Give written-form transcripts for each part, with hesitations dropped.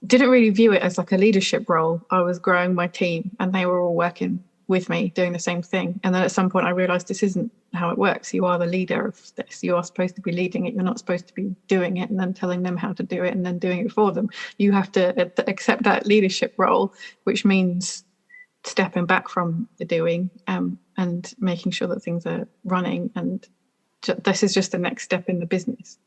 didn't really view it as like a leadership role. I was growing my team and they were all working with me doing the same thing. And then at some point I realized this isn't how it works. You are the leader of this. You are supposed to be leading it. You're not supposed to be doing it and then telling them how to do it and then doing it for them. You have to accept that leadership role, which means stepping back from the doing and making sure that things are running. And this is just the next step in the business.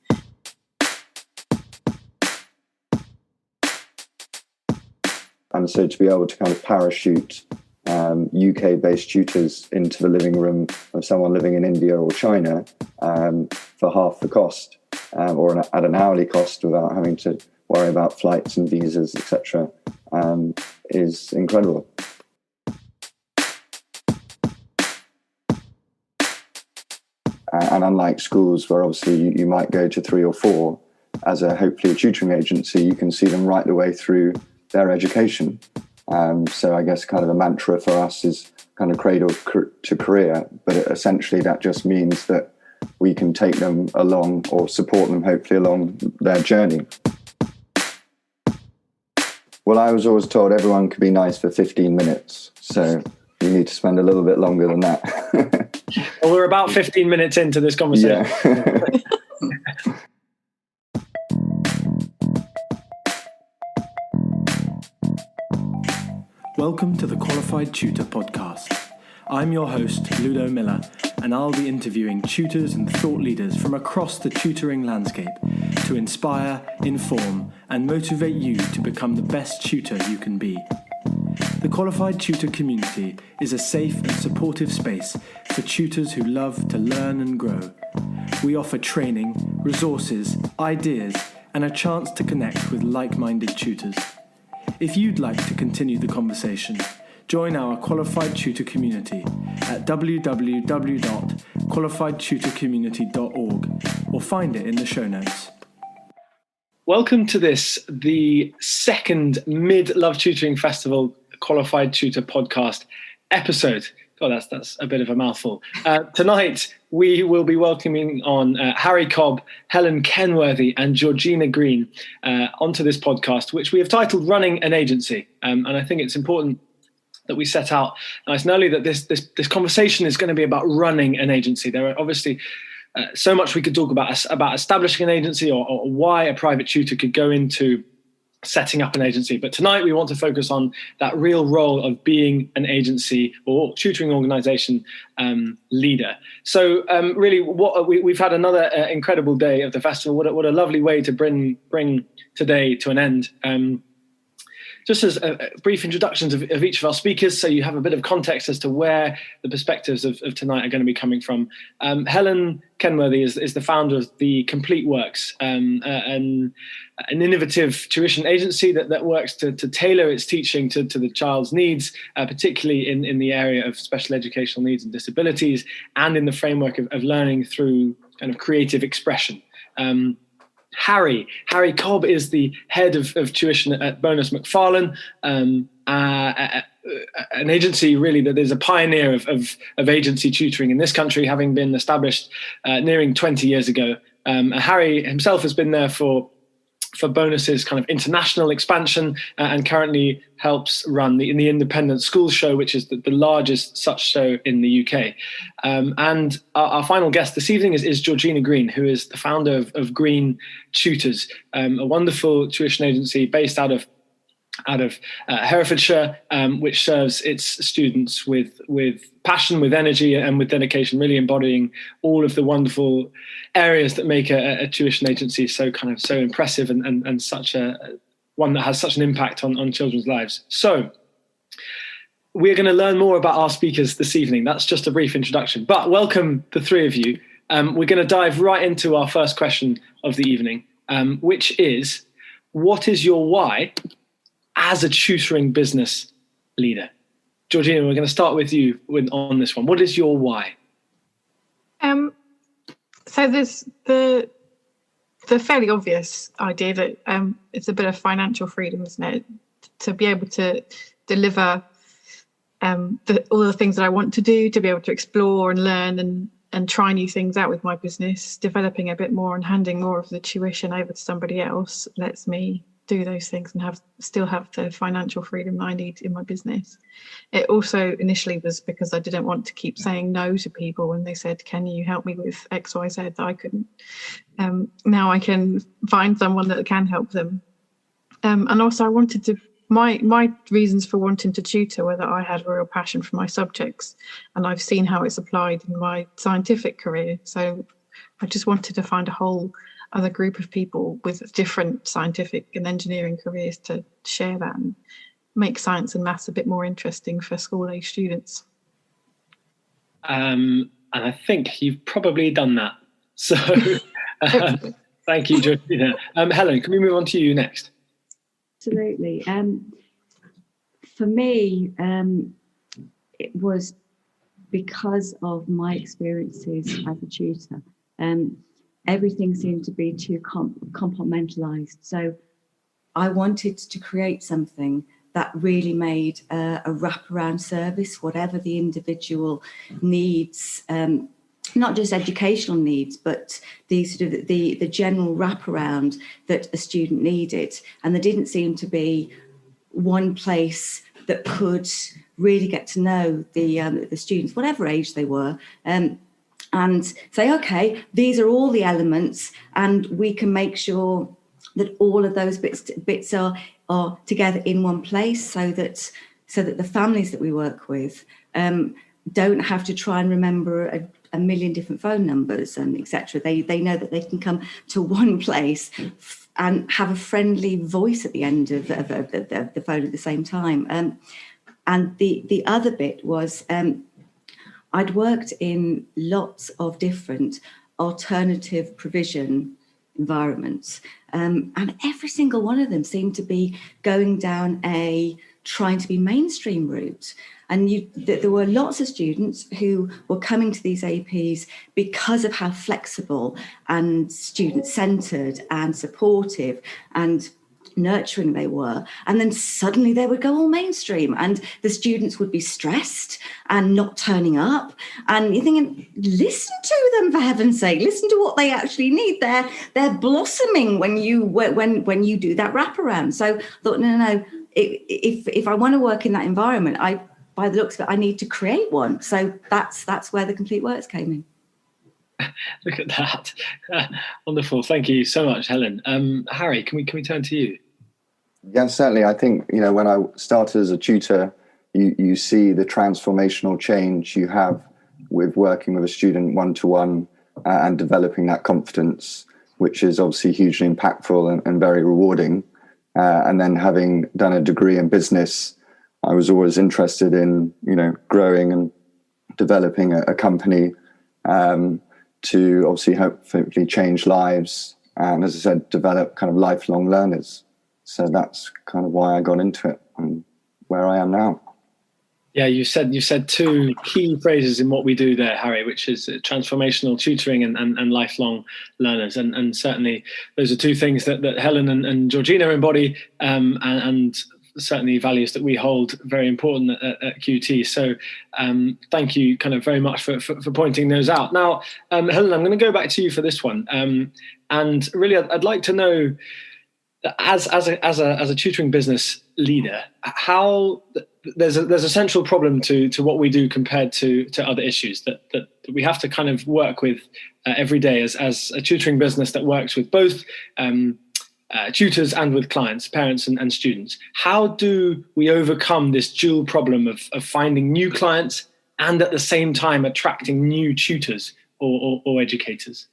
And so to be able to kind of parachute UK-based tutors into the living room of someone living in India or China for half the cost or at an hourly cost without having to worry about flights and visas, etc., is incredible. And unlike schools where obviously you might go to 3 or 4, as hopefully a tutoring agency, you can see them right the way through their education. So I guess kind of the mantra for us is kind of cradle to career, but essentially that just means that we can take them along or support them hopefully along their journey. Well, I was always told everyone could be nice for 15 minutes, so you need to spend a little bit longer than that. Well, we're about 15 minutes into this conversation. Yeah. Welcome to the Qualified Tutor podcast. I'm your host, Ludo Miller, and I'll be interviewing tutors and thought leaders from across the tutoring landscape to inspire, inform, and motivate you to become the best tutor you can be. The Qualified Tutor community is a safe and supportive space for tutors who love to learn and grow. We offer training, resources, ideas, and a chance to connect with like-minded tutors. If you'd like to continue the conversation, join our Qualified Tutor community at www.qualifiedtutorcommunity.org or find it in the show notes. Welcome to the second Mid-Love Tutoring Festival Qualified Tutor podcast episode. God, that's a bit of a mouthful. Tonight, we will be welcoming on Harry Cobb, Helen Kenworthy, and Georgina Green onto this podcast, which we have titled Running an Agency. And I think it's important that we set out nice and early that this conversation is going to be about running an agency. There are obviously so much we could talk about establishing an agency or why a private tutor could go into setting up an agency. But tonight we want to focus on that real role of being an agency or tutoring organisation leader. So really, we've had another incredible day of the festival. What a lovely way to bring today to an end. Just as brief introductions of each of our speakers, so you have a bit of context as to where the perspectives of tonight are going to be coming from. Helen Kenworthy is the founder of the Complete Works, an innovative tuition agency that works to tailor its teaching to the child's needs, particularly in the area of special educational needs and disabilities, and in the framework of learning through kind of creative expression. Harry Cobb is the head of tuition at Bonas MacFarlane, an agency really that is a pioneer of agency tutoring in this country, having been established nearing 20 years ago. Harry himself has been there for Bonus's kind of international expansion and currently helps run the Independent Schools Show, which is the largest such show in the UK. And our final guest this evening is Georgina Green, who is the founder of Green Tutors, a wonderful tuition agency based out of Hertfordshire, which serves its students with passion, with energy, and with dedication, really embodying all of the wonderful areas that make a tuition agency so impressive and such a one that has such an impact on children's lives. So we're going to learn more about our speakers this evening. That's just a brief introduction, but welcome the three of you. We're going to dive right into our first question of the evening, which is, what is your why as a tutoring business leader? Georgina, we're going to start with you on this one. What is your why? So there's the fairly obvious idea that it's a bit of financial freedom, isn't it? To be able to deliver all the things that I want to do, to be able to explore and learn and try new things out with my business, developing a bit more and handing more of the tuition over to somebody else lets me do those things and still have the financial freedom that I need in my business. It also initially was because I didn't want to keep saying no to people when they said, can you help me with X, Y, Z, that I couldn't. Now I can find someone that can help them. And also I wanted to, my reasons for wanting to tutor were that I had a real passion for my subjects, and I've seen how it's applied in my scientific career. So I just wanted to find a whole other group of people with different scientific and engineering careers to share that and make science and maths a bit more interesting for school-age students. And I think you've probably done that. So thank you, Georgina. Helen, can we move on to you next? Absolutely. For me, it was because of my experiences as a tutor. Everything seemed to be too compartmentalized. So I wanted to create something that really made a wraparound service, whatever the individual needs, not just educational needs, but the sort of the general wraparound that a student needed. And there didn't seem to be one place that could really get to know the students, whatever age they were, and say, okay, these are all the elements, and we can make sure that all of those bits are together in one place, so that the families that we work with don't have to try and remember a million different phone numbers and etc. They know that they can come to one place and have a friendly voice at the end of the phone at the same time. And the other bit was I'd worked in lots of different alternative provision environments, and every single one of them seemed to be going down a trying to be mainstream route. And there were lots of students who were coming to these APs because of how flexible and student-centred and supportive and nurturing they were. And then suddenly they would go all mainstream, and the students would be stressed and not turning up. And you're thinking, listen to them, for heaven's sake, listen to what they actually need. They're blossoming when you do that wraparound. So I thought, no. If I want to work in that environment, by the looks of it, I need to create one. So that's where the Complete Works came in. Look at that. Wonderful. Thank you so much, Helen. Harry, can we turn to you? Yeah, certainly. I think, when I started as a tutor, you see the transformational change you have with working with a student one-to-one and developing that confidence, which is obviously hugely impactful and very rewarding. And then having done a degree in business, I was always interested in, growing and developing a company to obviously hopefully change lives. And as I said, develop kind of lifelong learners. So that's kind of why I got into it and where I am now. Yeah, you said two key phrases in what we do there, Harry, which is transformational tutoring and lifelong learners. And certainly those are two things that Helen and Georgina embody, and certainly values that we hold very important at QT. So thank you kind of very much for pointing those out. Now, Helen, I'm going to go back to you for this one. And really, I'd like to know, as a tutoring business leader, how there's a central problem to what we do compared to other issues that we have to kind of work with every day as a tutoring business that works with both tutors and with clients, parents and students. How do we overcome this dual problem of finding new clients and at the same time attracting new tutors or educators?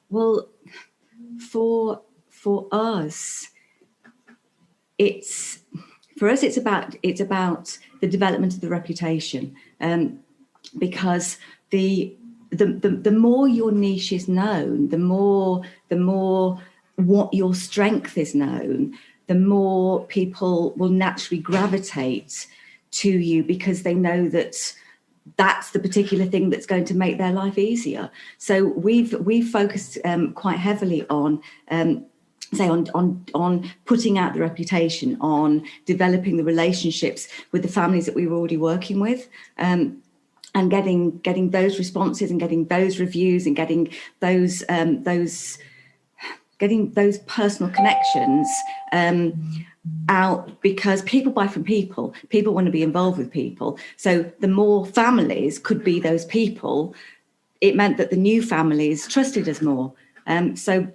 Well, for us, it's about the development of the reputation, because the more your niche is known, the more what your strength is known, the more people will naturally gravitate to you because they know that that's the particular thing that's going to make their life easier. So we've focused quite heavily on putting out the reputation, on developing the relationships with the families that we were already working with, and getting those responses and getting those reviews and getting those getting those personal connections out, because people buy from people. People want to be involved with people. So the more families could be those people, it meant that the new families trusted us more. So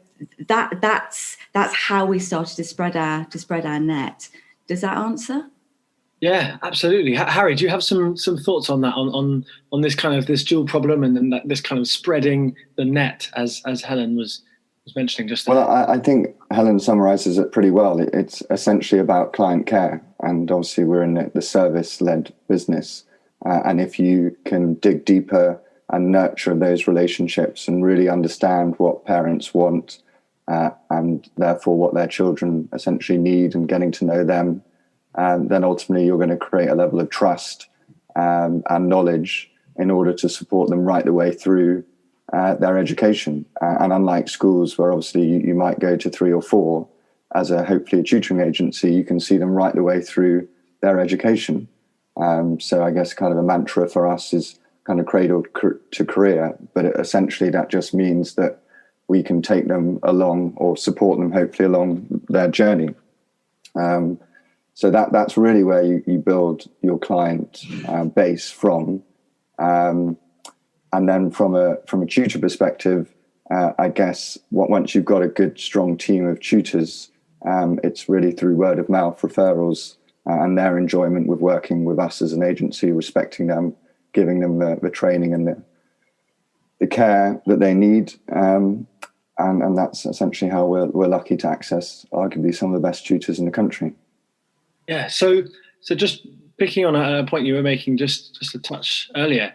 that's how we started to spread our net. Does that answer? Yeah, absolutely. Harry, do you have some thoughts on that, on this kind of this dual problem and then this kind of spreading the net, as Helen was mentioning just there? Well, I think Helen summarises it pretty well. It's essentially about client care, and obviously we're in the service-led business. And if you can dig deeper and nurture those relationships and really understand what parents want and therefore what their children essentially need, and getting to know them, then ultimately you're going to create a level of trust and knowledge in order to support them right the way through their education. And unlike schools, where obviously you might go to 3 or 4, as hopefully a tutoring agency, you can see them right the way through their education. So I guess kind of a mantra for us is kind of cradle to career, but essentially that just means that we can take them along, or support them hopefully along their journey. So that's really where you build your client base from. And then from a tutor perspective, I guess once you've got a good, strong team of tutors, it's really through word of mouth referrals and their enjoyment with working with us as an agency, respecting them, giving them the training and the care that they need. And that's essentially how we're lucky to access arguably some of the best tutors in the country. Yeah. So just picking on a point you were making just a touch earlier,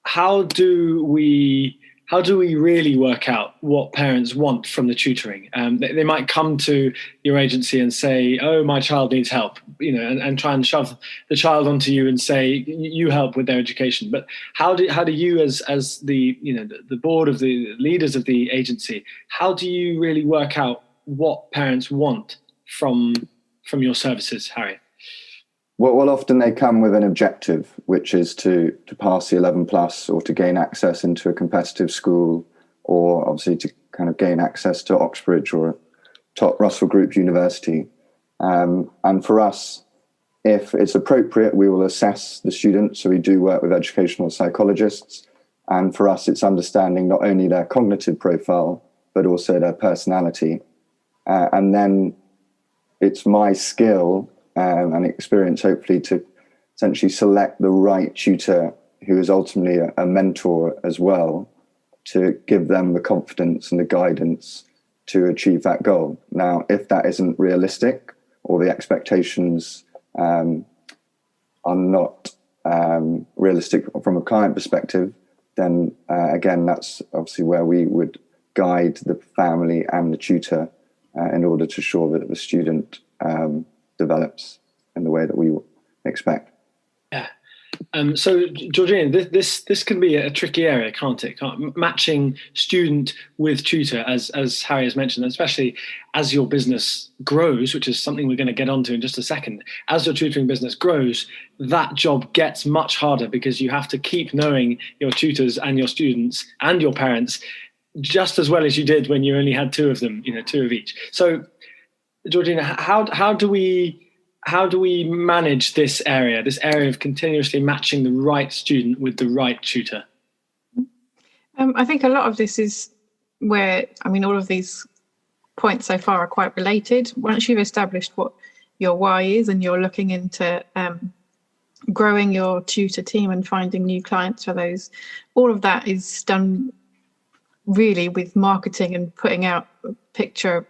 how do we really work out what parents want from the tutoring? They might come to your agency and say, "Oh, my child needs help," and try and shove the child onto you and say you help with their education. But how do you, as the the board of the leaders of the agency, how do you really work out what parents want from your services, Harry? Well, often they come with an objective, which is to pass the 11 plus, or to gain access into a competitive school, or obviously to kind of gain access to Oxbridge or a top Russell Group university. And for us, if it's appropriate, we will assess the student. So we do work with educational psychologists. And for us, it's understanding not only their cognitive profile, but also their personality. And then it's my skill and experience, hopefully, to essentially select the right tutor who is ultimately a mentor as well, to give them the confidence and the guidance to achieve that goal. Now, if that isn't realistic, or the expectations are not realistic from a client perspective, then again, that's obviously where we would guide the family and the tutor in order to ensure that the student develops in the way that we expect. Yeah. So, Georgina, this can be a tricky area, can't it? Matching student with tutor, as Harry has mentioned, especially as your business grows, which is something we're going to get onto in just a second. As your tutoring business grows, that job gets much harder, because you have to keep knowing your tutors and your students and your parents just as well as you did when you only had 2 of them, 2 of each. So, Georgina, how do we manage this area of continuously matching the right student with the right tutor? I think a lot of this is where, all of these points so far are quite related. Once you've established what your why is, and you're looking into growing your tutor team and finding new clients for those, all of that is done really with marketing and putting out a picture,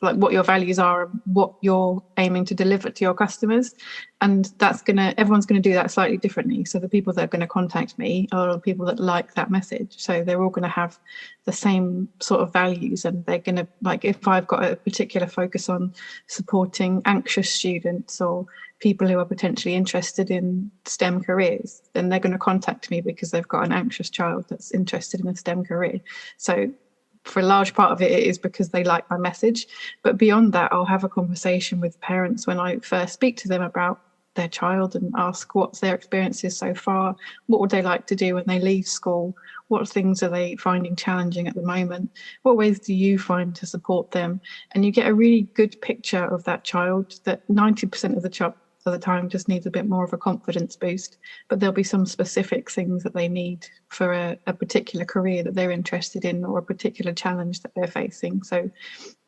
like what your values are, what you're aiming to deliver to your customers. And everyone's going to do that slightly differently. So the people that are going to contact me are the people that like that message. So they're all going to have the same sort of values, and they're going to, like, if I've got a particular focus on supporting anxious students or people who are potentially interested in STEM careers, then they're going to contact me because they've got an anxious child that's interested in a STEM career. So for a large part of it is because they like my message. But beyond that, I'll have a conversation with parents when I first speak to them about their child and ask what's their experiences so far, what would they like to do when they leave school, what things are they finding challenging at the moment, what ways do you find to support them, and you get a really good picture of that child that 90% of the time just needs a bit more of a confidence boost, but there'll be some specific things that they need for a particular career that they're interested in or a particular challenge that they're facing. So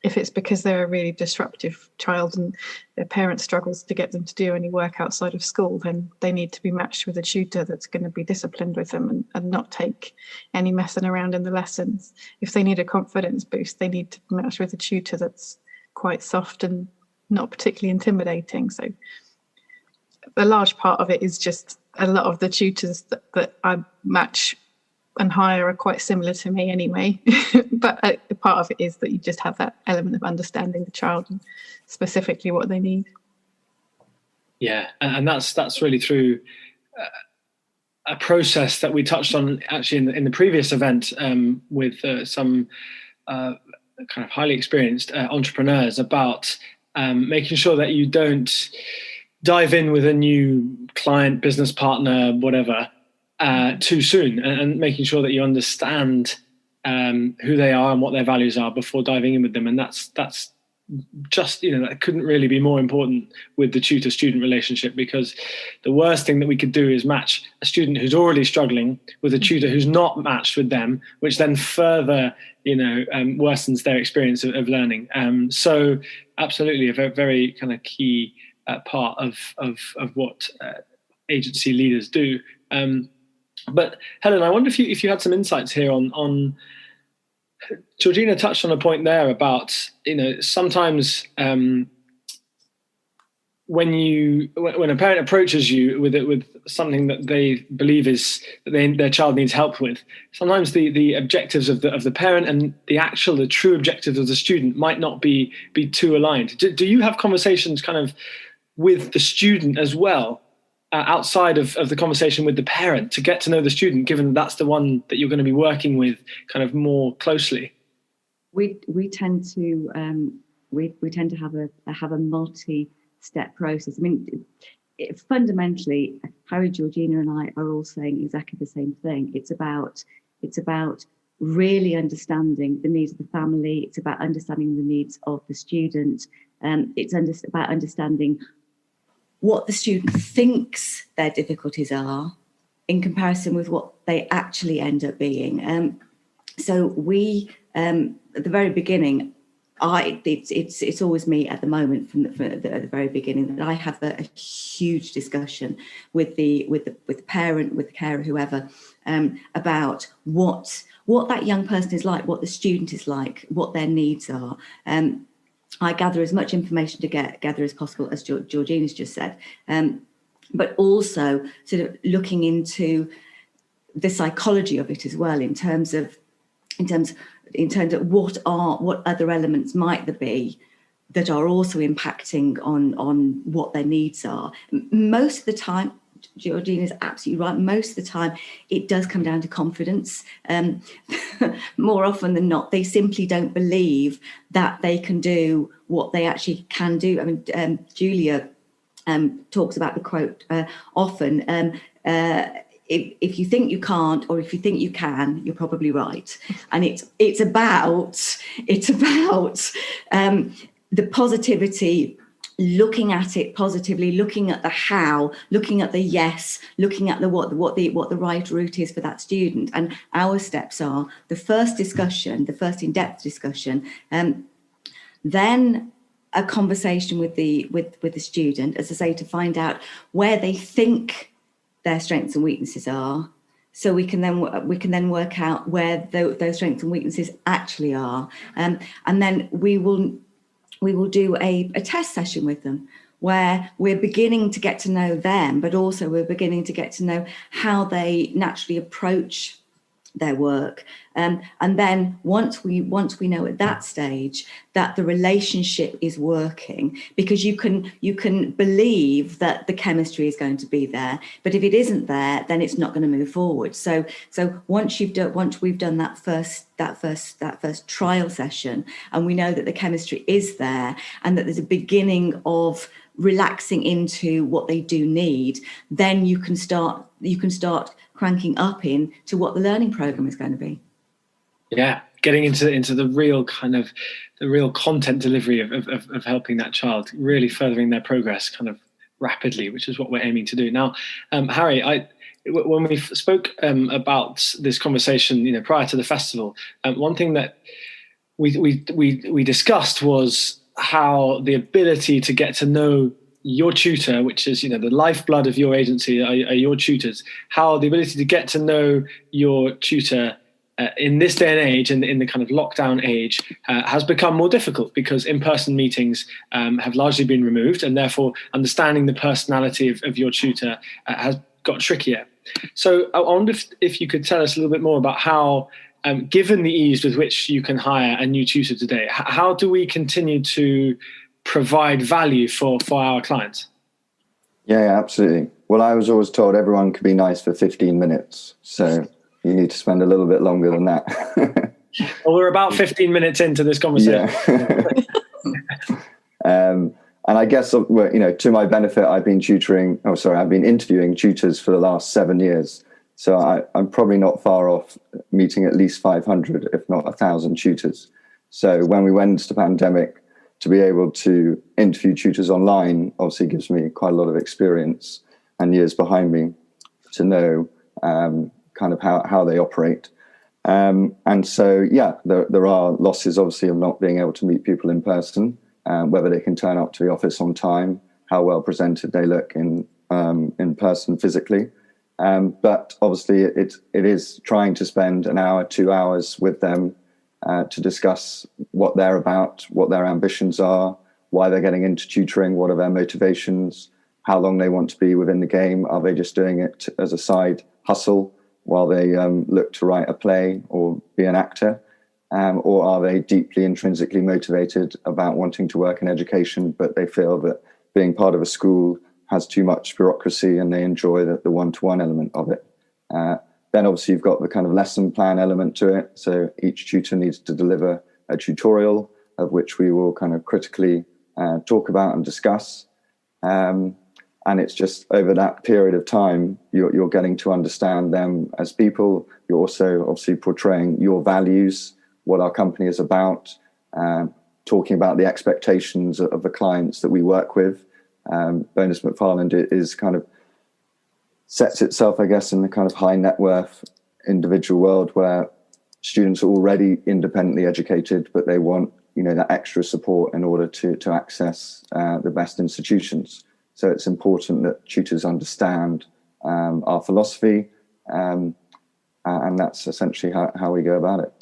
if it's because they're a really disruptive child and their parent struggles to get them to do any work outside of school, then they need to be matched with a tutor that's going to be disciplined with them and not take any messing around in the lessons. If they need a confidence boost, they need to be matched with a tutor that's quite soft and not particularly intimidating. So a large part of it is just a lot of the tutors that I match and hire are quite similar to me anyway. But a part of it is that you just have that element of understanding the child and specifically what they need. Yeah, and that's really through a process that we touched on actually in the previous event with some kind of highly experienced entrepreneurs about making sure that you don't dive in with a new client, business partner, whatever, too soon, and making sure that you understand who they are and what their values are before diving in with them. And that's just, that couldn't really be more important with the tutor-student relationship, because the worst thing that we could do is match a student who's already struggling with a tutor who's not matched with them, which then further, worsens their experience of learning. So absolutely a very, very kind of key part of what agency leaders do. But Helen, I wonder if you had some insights here on Georgina touched on a point there about, sometimes when a parent approaches you with something that they believe is that their child needs help with, sometimes the objectives of the parent and the true objectives of the student might not be too aligned. Do you have conversations kind of with the student as well, outside of the conversation with the parent, to get to know the student, given that's the one that you're going to be working with kind of more closely? We tend to we tend to have a multi-step process. I mean, fundamentally, Harry, Georgina, and I are all saying exactly the same thing. It's about really understanding the needs of the family. It's about understanding the needs of the student. It's about understanding what the student thinks their difficulties are in comparison with what they actually end up being. So we, at the very beginning, it's always me at the moment at the very beginning that I have a huge discussion with the parent, with the carer, whoever, about what that young person is like, what the student is like, what their needs are. I gather as much information to gather as possible, as Georgina's just said, but also sort of looking into the psychology of it as well, in terms of what other elements might there be that are also impacting on what their needs are. Most of the time, Georgina's absolutely right. Most of the time, it does come down to confidence. More often than not, they simply don't believe that they can do what they actually can do. I mean, Julia talks about the quote often. If you think you can't, or if you think you can, you're probably right. And it's about the positivity. Looking at it positively, looking at the how, looking at the yes, looking at what the right route is for that student. And our steps are the first discussion, the first in-depth discussion, then a conversation with the student, as I say, to find out where they think their strengths and weaknesses are, so we can then work out where those strengths and weaknesses actually are, and then we will do a test session with them where we're beginning to get to know them, but also we're beginning to get to know how they naturally approach their work. And then once we know at that stage that the relationship is working, because you can believe that the chemistry is going to be there, but if it isn't there, then it's not going to move forward. So once we've done that first trial session, and we know that the chemistry is there, and that there's a beginning of relaxing into what they do need, then you can start cranking up into what the learning program is going to be. Yeah, getting into the real content delivery of helping that child, really furthering their progress kind of rapidly, which is what we're aiming to do. Now, Harry, when we spoke about this conversation, prior to the festival, one thing that we discussed was how the ability to get to know your tutor, which is the lifeblood of your agency, are your tutors. How the ability to get to know your tutor in this day and age, in the kind of lockdown age, has become more difficult because in-person meetings have largely been removed, and therefore understanding the personality of your tutor has got trickier. So I wonder if you could tell us a little bit more about how, given the ease with which you can hire a new tutor today, how do we continue to provide value for our clients? Yeah, absolutely. Well, I was always told everyone could be nice for 15 minutes. So you need to spend a little bit longer than that. Well, we're about 15 minutes into this conversation. Yeah. And I guess, to my benefit, I've been interviewing tutors for the last 7 years. So I'm probably not far off meeting at least 500, if not 1,000 tutors. So when we went into the pandemic, to be able to interview tutors online obviously gives me quite a lot of experience and years behind me to know kind of how they operate. And so, there are losses, obviously, of not being able to meet people in person, whether they can turn up to the office on time, how well presented they look in person physically. But obviously, it is trying to spend an hour, 2 hours with them to discuss what they're about, what their ambitions are, why they're getting into tutoring, what are their motivations, how long they want to be within the game. Are they just doing it as a side hustle while they look to write a play or be an actor? Or are they deeply intrinsically motivated about wanting to work in education, but they feel that being part of a school has too much bureaucracy and they enjoy the one-to-one element of it? Then obviously you've got the kind of lesson plan element to it. So each tutor needs to deliver a tutorial of which we will kind of critically talk about and discuss. And it's just over that period of time, you're getting to understand them as people. You're also obviously portraying your values, what our company is about, talking about the expectations of the clients that we work with. Bonas MacFarlane is kind of sets itself, I guess, in the kind of high net worth individual world where students are already independently educated, but they want, that extra support in order to access the best institutions. So it's important that tutors understand our philosophy, and that's essentially how we go about it.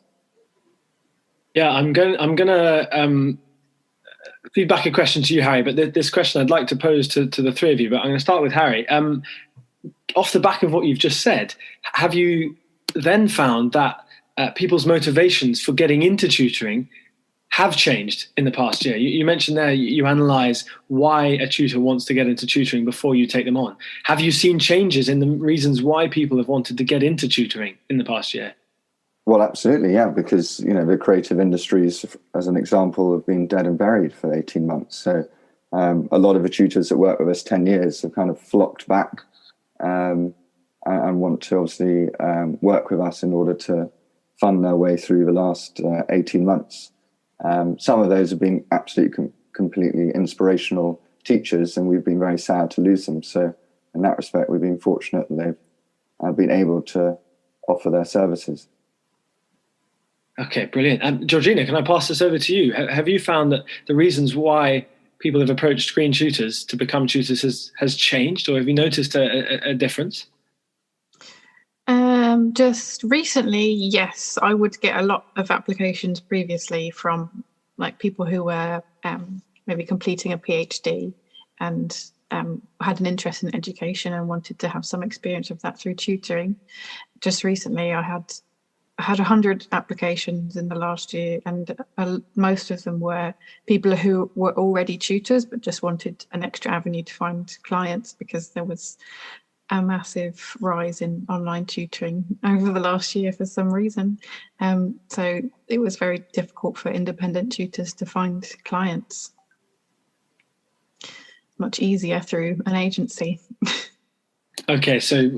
Yeah, I'm gonna feed back a question to you, Harry, but this question I'd like to pose to the three of you, but I'm going to start with Harry. Off the back of what you've just said, have you then found that people's motivations for getting into tutoring have changed in the past year? You mentioned there you analyse why a tutor wants to get into tutoring before you take them on. Have you seen changes in the reasons why people have wanted to get into tutoring in the past year? Well, absolutely, yeah, because, the creative industries, as an example, have been dead and buried for 18 months. So a lot of the tutors that work with us 10 years have kind of flocked back and want to obviously work with us in order to fund their way through the last 18 months. Some of those have been absolutely completely inspirational teachers, and we've been very sad to lose them. So in that respect, we've been fortunate that they've been able to offer their services. Okay, brilliant. Georgina, can I pass this over to you? Have you found that the reasons why people have approached Green Tutors to become tutors has changed, or have you noticed a difference? Just recently, yes, I would get a lot of applications previously from people who were maybe completing a PhD and had an interest in education and wanted to have some experience of that through tutoring. Just recently, I had 100 applications in the last year, and most of them were people who were already tutors but just wanted an extra avenue to find clients because there was a massive rise in online tutoring over the last year for some reason. So it was very difficult for independent tutors to find clients. much easier through an agency. Okay, so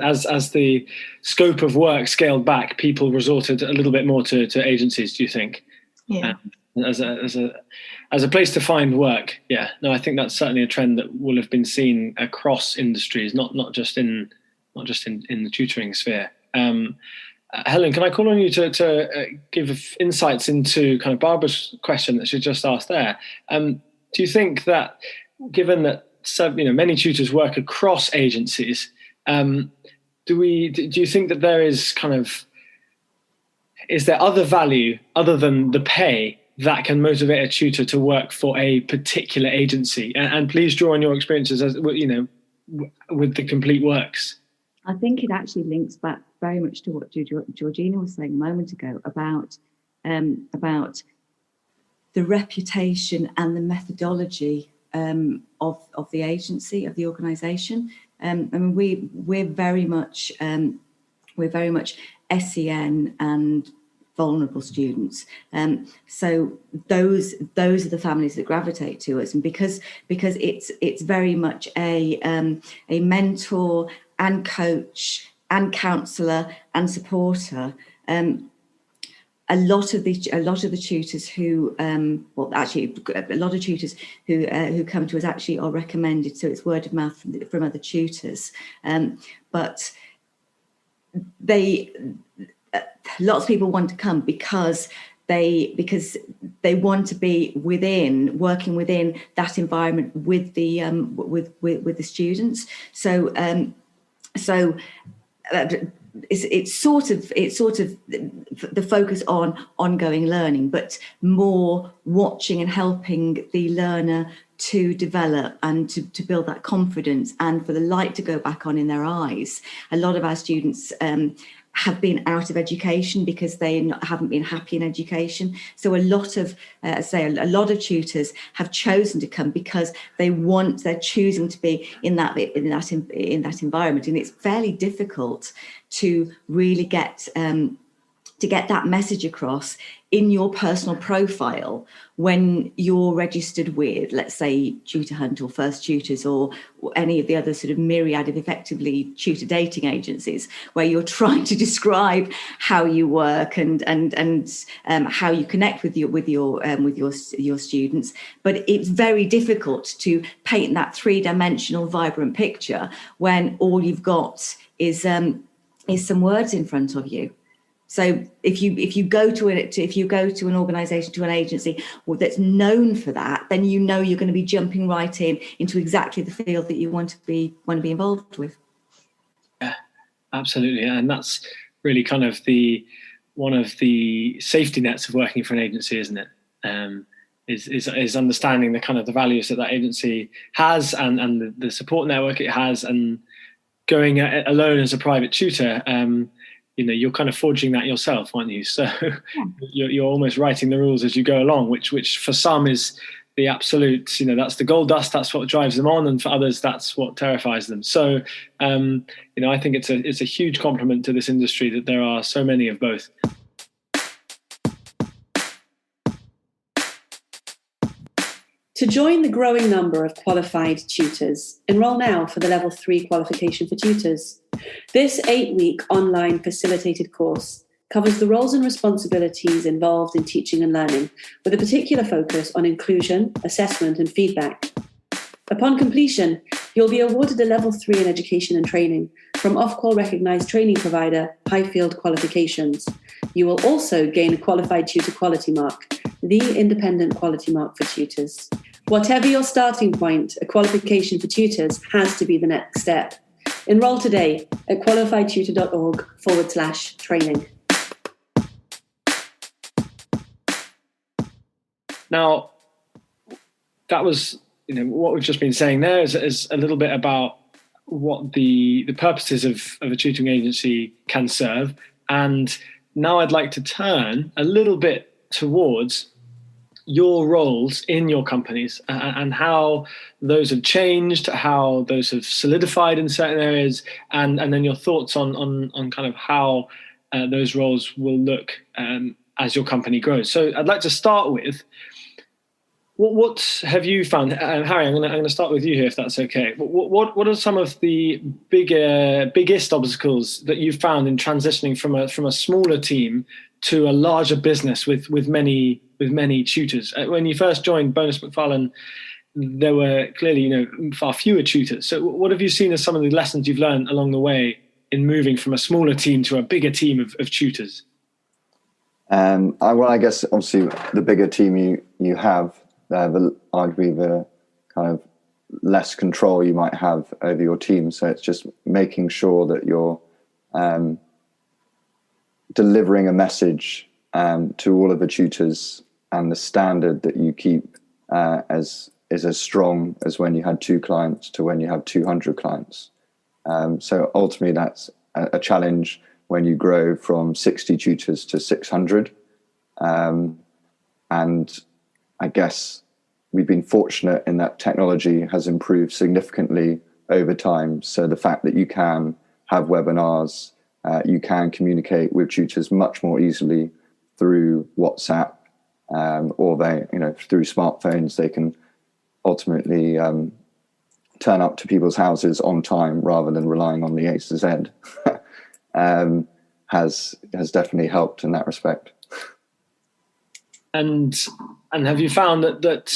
as the scope of work scaled back, people resorted a little bit more to agencies, do you think? Yeah. As a place to find work. Yeah, no, I think that's certainly a trend that will have been seen across industries, not just in the tutoring sphere. Helen, can I call on you to give insights into kind of Barbara's question that she just asked there? Do you think that, given that many tutors work across agencies, do you think that there is there other value other than the pay that can motivate a tutor to work for a particular agency? And please draw on your experiences as with the complete works. I think it actually links back very much to what Georgina was saying a moment ago about the reputation and the methodology of the agency, of the organisation. I mean, we're very much SEN and vulnerable students. So those are the families that gravitate to us, and because it's very much a mentor and coach and counsellor and supporter. A lot of the tutors who a lot of tutors who come to us actually are recommended, so it's word of mouth from other tutors. But lots of people want to come because they want to be working within that environment with the students. So it's sort of the focus on ongoing learning, but more watching and helping the learner to develop and to build that confidence, and for the light to go back on in their eyes. A lot of our students have been out of education because they haven't been happy in education. So a lot of tutors have chosen to come because they're choosing to be in that environment, and it's fairly difficult to really get that message across in your personal profile when you're registered with, let's say, Tutor Hunt or First Tutors or any of the other sort of myriad of effectively tutor dating agencies, where you're trying to describe how you work and how you connect with your students. But it's very difficult to paint that three-dimensional, vibrant picture when all you've got is some words in front of you. So if you go to an organisation, to an agency that's known for that, then you're going to be jumping right into exactly the field that you want to be involved with. Yeah, absolutely, and that's really kind of one of the safety nets of working for an agency, isn't it? Is understanding the kind of the values that agency has and the support network it has, and going alone as a private tutor. You're kind of forging that yourself, aren't you? So yeah. You're almost writing the rules as you go along, which for some is the absolute, that's the gold dust, that's what drives them on, and for others, that's what terrifies them. So, I think it's a huge compliment to this industry that there are so many of both. To join the growing number of qualified tutors, enrol now for the Level 3 Qualification for Tutors. This 8-week online facilitated course covers the roles and responsibilities involved in teaching and learning, with a particular focus on inclusion, assessment, and feedback. Upon completion, you'll be awarded a Level 3 in Education and Training from Ofqual recognised training provider Highfield Qualifications. You will also gain a Qualified Tutor Quality Mark, the independent quality mark for tutors. Whatever your starting point, a Qualification for Tutors has to be the next step. Enroll today at qualifiedtutor.org/training. Now, that was, what we've just been saying there is a little bit about what the purposes of a tutoring agency can serve. And now I'd like to turn a little bit towards your roles in your companies and how those have changed, how those have solidified in certain areas, and then your thoughts on kind of how those roles will look as your company grows. So I'd like to start with, What have you found, Harry? I'm going to start with you here, if that's okay. What are some of the biggest obstacles that you've found in transitioning from a smaller team to a larger business with many tutors? When you first joined Bonas MacFarlane, there were clearly far fewer tutors. So what have you seen as some of the lessons you've learned along the way in moving from a smaller team to a bigger team of tutors? I guess obviously the bigger team you have, arguably the kind of less control you might have over your team. So it's just making sure that you're delivering a message to all of the tutors, and the standard that you keep is as strong as when you had 2 clients to when you have 200 clients. So ultimately that's a challenge when you grow from 60 tutors to 600. And I guess we've been fortunate in that technology has improved significantly over time. So the fact that you can have webinars, you can communicate with tutors much more easily through WhatsApp, or through smartphones, they can ultimately turn up to people's houses on time rather than relying on the A to Z. Has definitely helped in that respect. And have you found that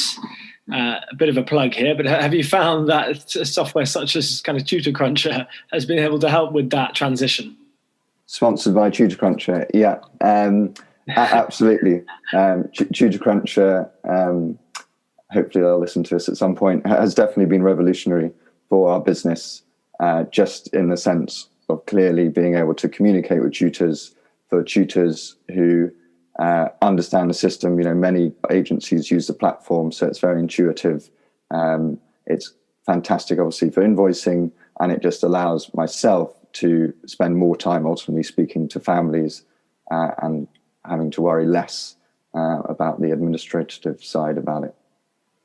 a bit of a plug here, but have you found that software such as kind of Tutor Cruncher has been able to help with that transition? Sponsored by Tutor Cruncher, yeah, absolutely. Tutor Cruncher, hopefully they'll listen to us at some point, has definitely been revolutionary for our business, just in the sense of clearly being able to communicate with tutors, for tutors who understand the system. Many agencies use the platform, so it's very intuitive. It's fantastic, obviously, for invoicing, and it just allows myself to spend more time ultimately speaking to families and having to worry less about the administrative side about it.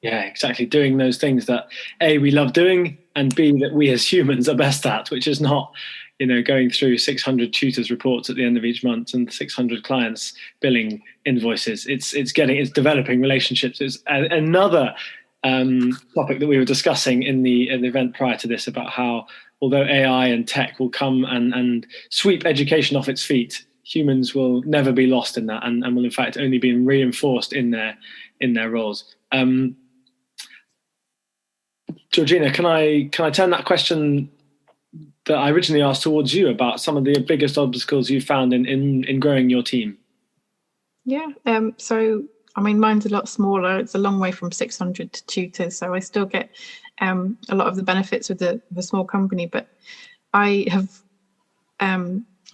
Yeah, exactly. Doing those things that A, we love doing, and B, that we as humans are best at, which is not, going through 600 tutors reports at the end of each month and 600 clients billing invoices. It's developing relationships. It's another topic that we were discussing in the event prior to this, about how although AI and tech will come and sweep education off its feet, humans will never be lost in that, and will in fact only be reinforced in their roles. Georgina, can I turn that question that I originally asked towards you about some of the biggest obstacles you found in growing your team? Yeah. So, mine's a lot smaller. It's a long way from 600 tutors. So I still get a lot of the benefits with the small company, but I have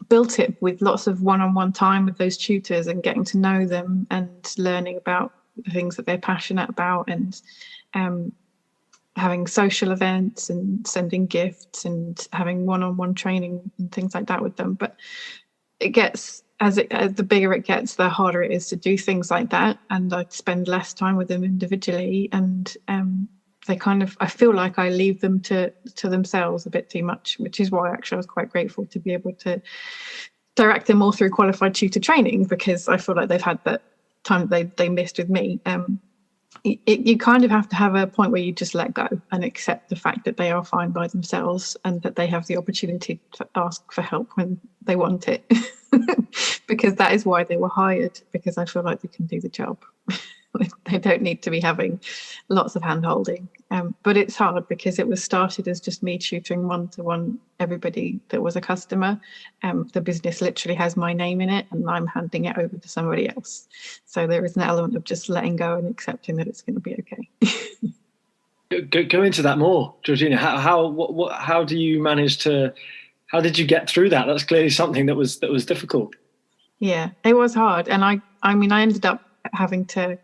built it with lots of one-on-one time with those tutors and getting to know them and learning about the things that they're passionate about, and having social events and sending gifts and having one-on-one training and things like that with them. But it gets, as the bigger it gets, the harder it is to do things like that, and I spend less time with them individually, and they I feel like I leave them to themselves a bit too much, which is why actually I was quite grateful to be able to direct them all through Qualified Tutor training, because I feel like they've had that time they missed with me. You kind of have to have a point where you just let go and accept the fact that they are fine by themselves, and that they have the opportunity to ask for help when they want it, because that is why they were hired, because I feel like they can do the job. They don't need to be having lots of hand holding. But it's hard because it was started as just me tutoring one-to-one everybody that was a customer. The business literally has my name in it, and I'm handing it over to somebody else. So there is an element of just letting go and accepting that it's going to be okay. Go into that more, Georgina. How do you manage to? How did you get through that? That's clearly something that was difficult. Yeah, it was hard, and I ended up having to.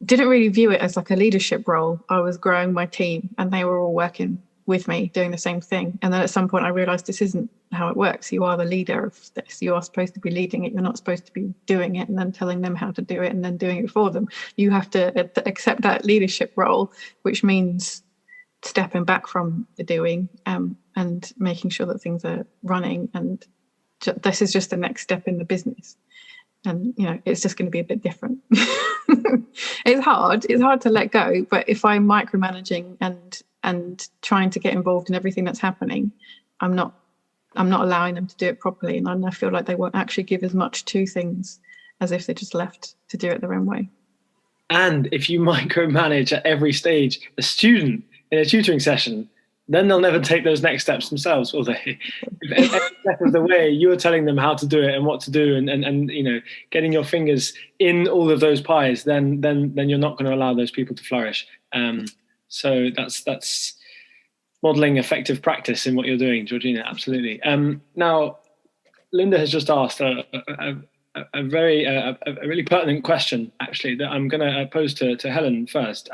Didn't really view it as like a leadership role. I was growing my team, and they were all working with me doing the same thing. And then at some point I realized this isn't how it works. You are the leader of this. You are supposed to be leading it. You're not supposed to be doing it and then telling them how to do it and then doing it for them. You have to accept that leadership role, which means stepping back from the doing, and making sure that things are running. And this is just the next step in the business. and it's just going to be a bit different. It's hard to let go, but if I'm micromanaging and trying to get involved in everything that's happening, I'm not allowing them to do it properly, and I feel like they won't actually give as much to things as if they're just left to do it their own way. And if you micromanage at every stage a student in a tutoring session, then they'll never take those next steps themselves, will they? If every step of the way you're telling them how to do it and what to do, and getting your fingers in all of those pies, then you're not going to allow those people to flourish. So that's modeling effective practice in what you're doing, Georgina. Absolutely. Now, Linda has just asked a really pertinent question, actually, that I'm going to pose to Helen first.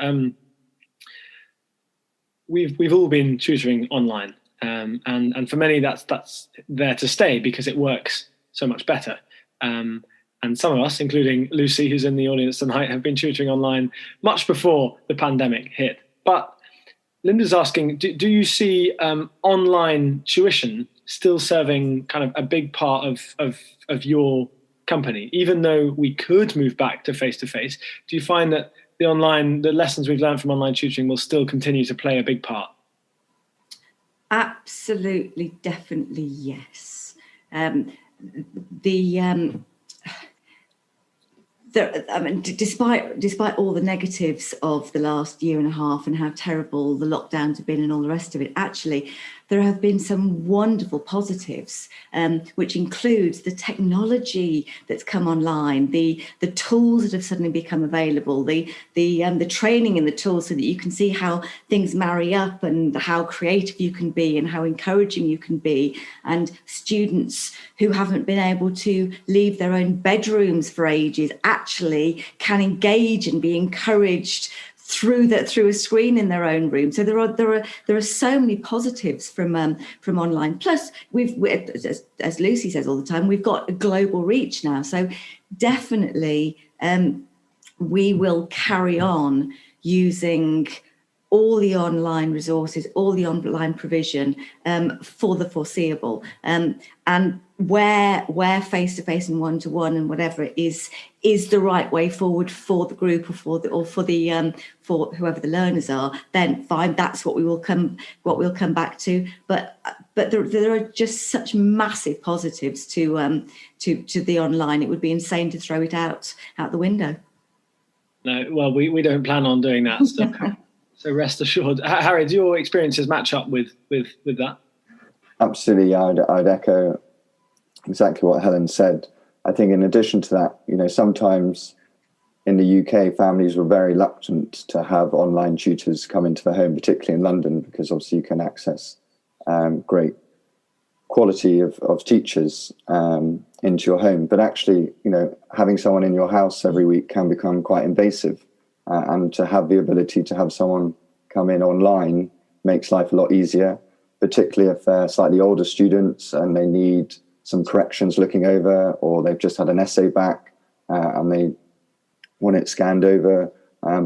We've all been tutoring online, and for many that's there to stay because it works so much better. And some of us, including Lucy, who's in the audience tonight, have been tutoring online much before the pandemic hit. But Linda's asking, do you see online tuition still serving kind of a big part of your company, even though we could move back to face-to-face? Do you find that the lessons we've learned from online tutoring will still continue to play a big part? Absolutely, definitely, yes. Despite all the negatives of the last year and a half and how terrible the lockdowns have been and all the rest of it, actually, there have been some wonderful positives, which includes the technology that's come online, the tools that have suddenly become available, the training and the tools so that you can see how things marry up and how creative you can be and how encouraging you can be. And students who haven't been able to leave their own bedrooms for ages actually can engage and be encouraged through a screen in their own room. So there are so many positives from online. Plus, as Lucy says all the time, we've got a global reach now. So definitely, we will carry on using all the online resources, all the online provision for the foreseeable, and where face-to-face and one-to-one and whatever it is the right way forward for the group or for whoever the learners are, then fine, that's what we'll come back to. But there are just such massive positives to the online. It would be insane to throw it out the window. No, well, we don't plan on doing that. So rest assured. Harry, do your experiences match up with that? Absolutely. I'd echo exactly what Helen said. I think in addition to that, sometimes in the UK, families were very reluctant to have online tutors come into the home, particularly in London, because obviously you can access great quality of teachers into your home. But actually, having someone in your house every week can become quite invasive. And to have the ability to have someone come in online makes life a lot easier, particularly if they're slightly older students and they need some corrections looking over, or they've just had an essay back and they want it scanned over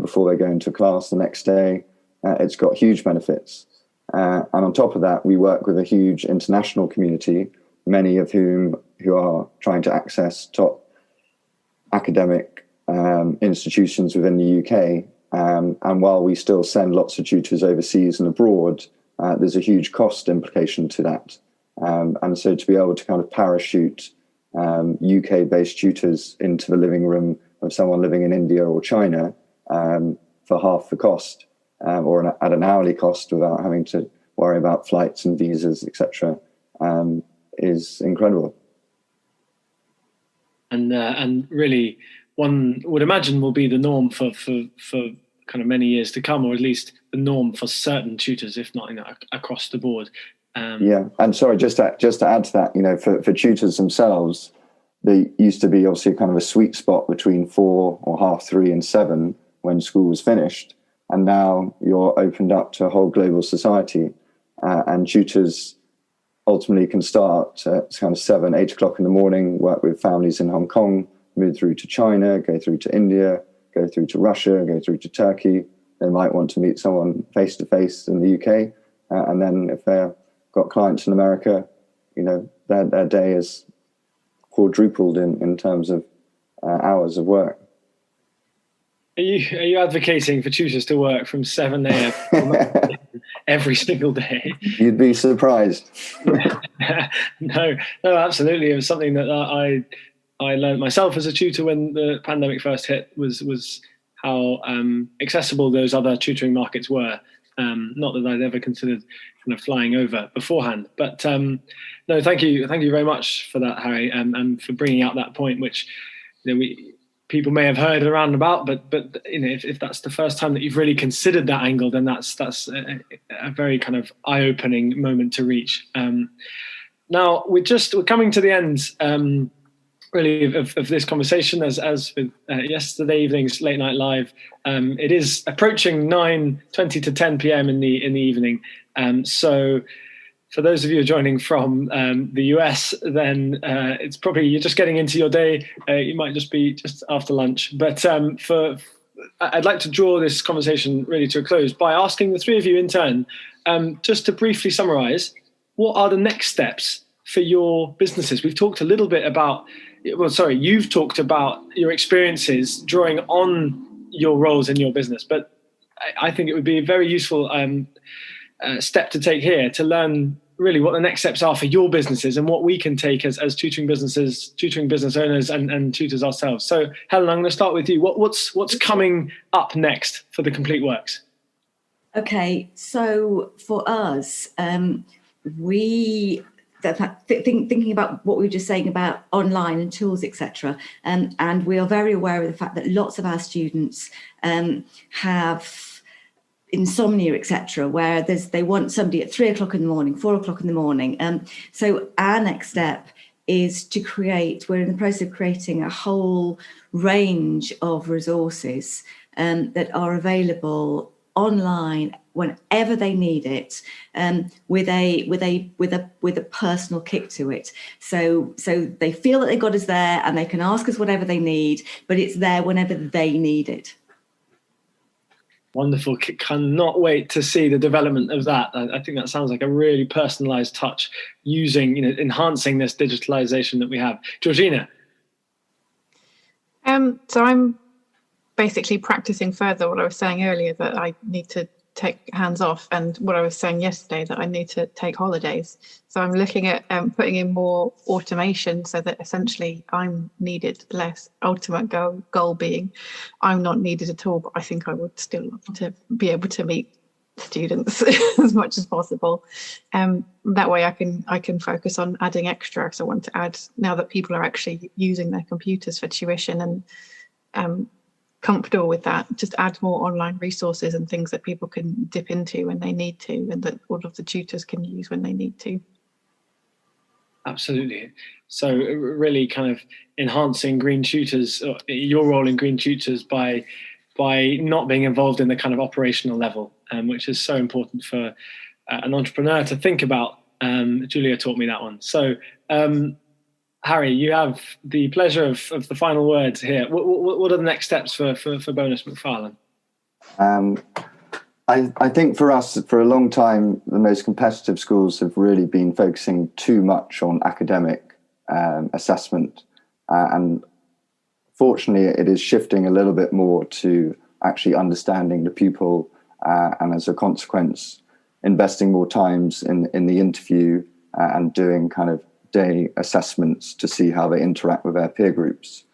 before they go into class the next day. It's got huge benefits. And on top of that, we work with a huge international community, many of who are trying to access top academic institutions within the UK. And while we still send lots of tutors overseas and abroad, there's a huge cost implication to that. And so to be able to kind of parachute UK-based tutors into the living room of someone living in India or China for half the cost, or at an hourly cost without having to worry about flights and visas, etc., is incredible. And really, one would imagine will be the norm for kind of many years to come, or at least the norm for certain tutors, if not across the board. Yeah, and sorry, just to add to that, for tutors themselves, there used to be obviously kind of a sweet spot between 4 or half 3 and 7 when school was finished, and now you're opened up to a whole global society, and tutors ultimately can start at kind of 7, 8 o'clock in the morning, work with families in Hong Kong, move through to China, go through to India, go through to Russia, go through to Turkey. They might want to meet someone face-to-face in the UK. And then if they've got clients in America, their day is quadrupled in terms of hours of work. Are you advocating for tutors to work from 7 a.m. every single day? You'd be surprised. No, absolutely. It was something that I learned myself as a tutor when the pandemic first hit, was how accessible those other tutoring markets were. Not that I'd ever considered kind of flying over beforehand, but no, thank you very much for that, Harry, and for bringing out that point, which people may have heard around about, but if that's the first time that you've really considered that angle, then that's a very kind of eye-opening moment to reach. Now we're coming to the end, really, of this conversation. As with yesterday evening's Late Night Live, it is approaching 9:20 to 10 p.m. in the evening. So for those of you joining from the US, then it's probably you're just getting into your day. You might just be just after lunch. But I'd like to draw this conversation really to a close by asking the three of you in turn, just to briefly summarize, what are the next steps for your businesses? We've talked a little bit about, you've talked about your experiences drawing on your roles in your business, but I think it would be a very useful step to take here to learn really what the next steps are for your businesses and what we can take as tutoring business owners and tutors ourselves. So Helen, I'm going to start with you. What's coming up next for the Complete Works? Okay, so for us, thinking about what we were just saying about online and tools, etc. And we are very aware of the fact that lots of our students have insomnia, etc., where they want somebody at 3 o'clock in the morning, 4 o'clock in the morning. So our next step is to we're in the process of creating a whole range of resources that are available online whenever they need it, with a personal kick to it. So they feel that they got us there and they can ask us whatever they need, but it's there whenever they need it. Wonderful. Cannot wait to see the development of that. I think that sounds like a really personalized touch, enhancing this digitalization that we have. Georgina? So I'm basically practicing further what I was saying earlier, that I need to take hands off, and what I was saying yesterday, that I need to take holidays. So I'm looking at putting in more automation so that essentially I'm needed less. Ultimate goal being I'm not needed at all, but I think I would still love to be able to meet students as much as possible. That way I can focus on adding extra. So I want to add, now that people are actually using their computers for tuition and comfortable with that, just add more online resources and things that people can dip into when they need to, and that all of the tutors can use when they need to. Absolutely. So really kind of enhancing Green Tutors, or your role in Green Tutors, by not being involved in the kind of operational level, which is so important for an entrepreneur to think about. Julia taught me that one. So Harry, you have the pleasure of the final words here. What are the next steps for Bonas MacFarlane? I think for us, for a long time, the most competitive schools have really been focusing too much on academic assessment. And fortunately, it is shifting a little bit more to actually understanding the pupil, and as a consequence, investing more times in the interview and doing kind of day assessments to see how they interact with their peer groups.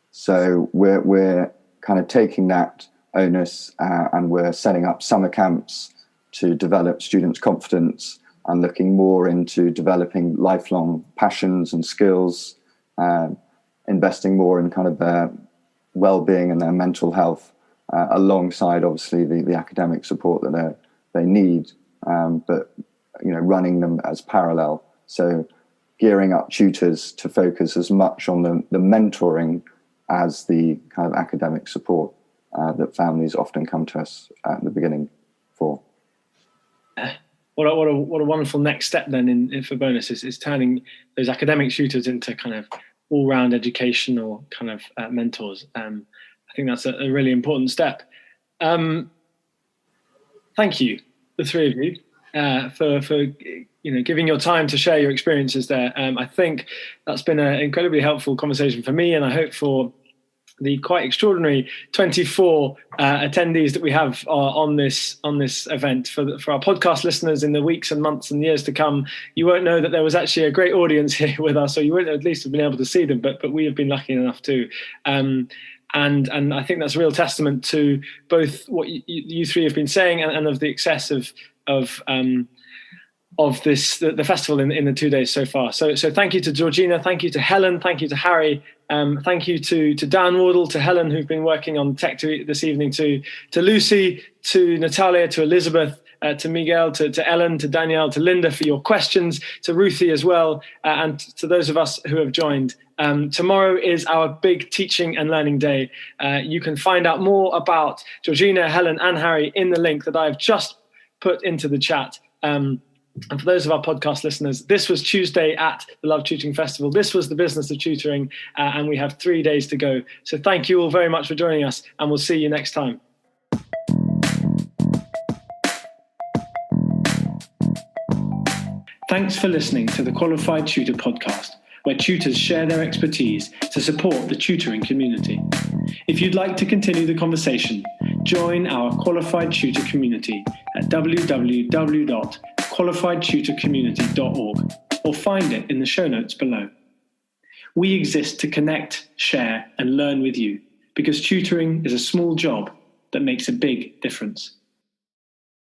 So we're kind of taking that onus and we're setting up summer camps to develop students' confidence and looking more into developing lifelong passions and skills, investing more in kind of their well-being and their mental health, alongside obviously the academic support that they need, but running them as parallel. So gearing up tutors to focus as much on the mentoring as the kind of academic support that families often come to us at the beginning for. What a wonderful next step then for Bonas is turning those academic tutors into kind of all-round educational kind of mentors. I think that's a really important step. Thank you, the three of you, for giving your time to share your experiences there. I think that's been an incredibly helpful conversation for me, and I hope for the quite extraordinary 24 attendees that we have on this event. For our podcast listeners in the weeks and months and years to come, you won't know that there was actually a great audience here with us, or you won't at least have been able to see them, but we have been lucky enough too. And I think that's a real testament to both what you three have been saying and of the excess of the festival in the 2 days so far. So thank you to Georgina, thank you to Helen, thank you to Harry, thank you to Dan Wardle, to Helen, who've been working on tech this evening, to Lucy, to Natalia, to Elizabeth, to Miguel, to Ellen, to Danielle, to Linda for your questions, to Ruthie as well, and to those of us who have joined. Tomorrow is our big teaching and learning day. You can find out more about Georgina, Helen and Harry in the link that I've just put into the chat. And for those of our podcast listeners, this was Tuesday at the Love Tutoring Festival. This was the business of tutoring, and we have 3 days to go. So thank you all very much for joining us, and we'll see you next time. Thanks for listening to the Qualified Tutor podcast, where tutors share their expertise to support the tutoring community. If you'd like to continue the conversation, join our Qualified Tutor community at www.qualifiedtutorcommunity.org or find it in the show notes below. We exist to connect, share, and learn with you because tutoring is a small job that makes a big difference.